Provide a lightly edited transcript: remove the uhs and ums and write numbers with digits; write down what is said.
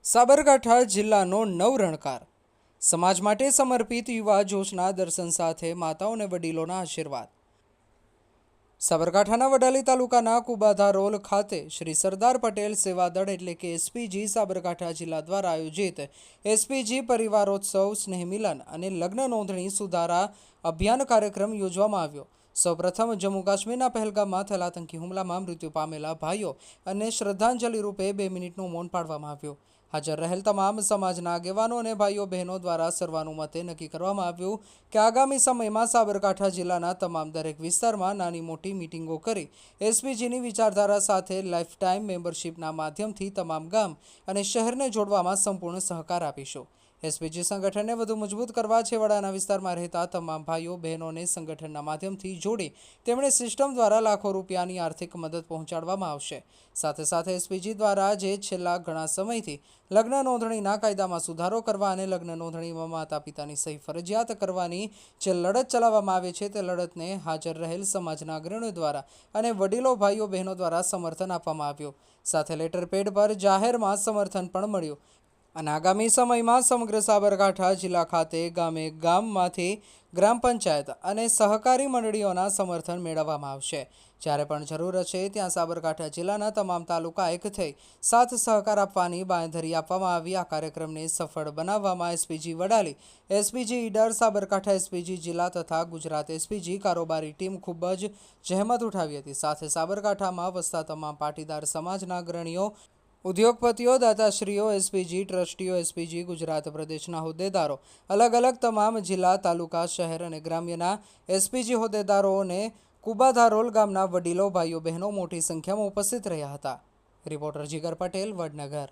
સાબરકાંઠા જિલ્લાનો નવરણકાર સમાજ માટે સમર્પિત યુવા જોશના દર્શન સાથે માતાઓ અને વડીલોના આશીર્વાદ। સાબરકાંઠાના વડાલી તાલુકાના કુબાધારોલ ખાતે શ્રી સરદાર પટેલ સેવા દળ એટલે કે એસપીજી સાબરકાંઠા જિલ્લા દ્વારા આયોજિત એસપીજી પરિવારોત્સવ સ્નેહ મિલન અને લગ્ન નોંધણી સુધારા અભિયાન કાર્યક્રમ યોજવામાં આવ્યો। સૌપ્રથમ જમ્મુ કાશ્મીરના પહેલગામમાં થયેલા આતંકી હુમલામાં મૃત્યુ પામેલા ભાઈઓ અને શ્રદ્ધાંજલિ રૂપે 2 મિનિટનું મૌન પાળવામાં આવ્યું। હાજર રહેલ તમામ સમાજના આગેવાનો અને ભાઈઓ બહેનો દ્વારા સર્વાનુમતે નક્કી કરવામાં આવ્યું કે આગામી સમયમાં સાબરકાંઠા જિલ્લાના તમામ દરેક વિસ્તારમાં નાની મોટી મીટિંગો કરી એસપીજીની વિચારધારા સાથે લાઈફ ટાઈમ મેમ્બરશિપના માધ્યમથી તમામ ગામ અને શહેરને જોડવામાં સંપૂર્ણ સહકાર આપીશું। એસપીજી સંગઠનને વધુ મજબૂત કરવા છેવાડાના વિસ્તારમાં રહેતા તમામ ભાઈઓ બહેનોને સંગઠનના માધ્યમથી જોડી તેમણે સિસ્ટમ દ્વારા લાખો રૂપિયાની આર્થિક મદદ પહોંચાડવામાં આવશે। સાથે સાથે એસપીજી દ્વારા જે છેલ્લા ઘણા સમયથી લગ્ન નોંધણીના કાયદામાં સુધારો કરવા અને લગ્ન નોંધણીમાં માતા પિતાની સહી ફરજિયાત કરવાની જે લડત ચલાવવામાં આવે છે તે લડતને હાજર રહેલ સમાજના અગ્રણીઓ દ્વારા અને વડીલો ભાઈઓ બહેનો દ્વારા સમર્થન આપવામાં આવ્યું। સાથે લેટર પેડ પર જાહેરમાં સમર્થન પણ મળ્યું અને આગામી સમયમાં સમગ્ર સાબરકાંઠા જિલ્લા ખાતે ગામે ગામમાંથી ગ્રામ પંચાયત અને સહકારી મંડળીઓના સમર્થન મેળવવામાં આવશે। જ્યારે પણ જરૂર હશે ત્યાં સાબરકાંઠા જિલ્લાના તમામ તાલુકા એક થઈ સાથ સહકાર આપવાની બાંયધરી આપવામાં આવી। આ કાર્યક્રમને સફળ બનાવવામાં SPG Vadali, SPG Idar, Sabarkantha SPG જિલ્લા તથા ગુજરાત એસપીજી કારોબારી ટીમ ખૂબ જ જહેમત ઉઠાવી હતી। સાથે સાબરકાંઠામાં વસતા તમામ પાટીદાર સમાજના અગ્રણીઓ, ઉદ્યોગપતિઓ, દાતાશ્રીઓ, એસપીજી ટ્રસ્ટીઓ, એસપીજી ગુજરાત પ્રદેશના હોદ્દેદારો, અલગ અલગ તમામ જિલ્લા, તાલુકા, શહેર અને ગ્રામ્યના એસપીજી હોદ્દેદારોને કુબાધારોલ ગામના વડીલો, ભાઈઓ બહેનો મોટી સંખ્યામાં ઉપસ્થિત રહ્યા હતા। રિપોર્ટર જીગર પટેલ, વડનગર।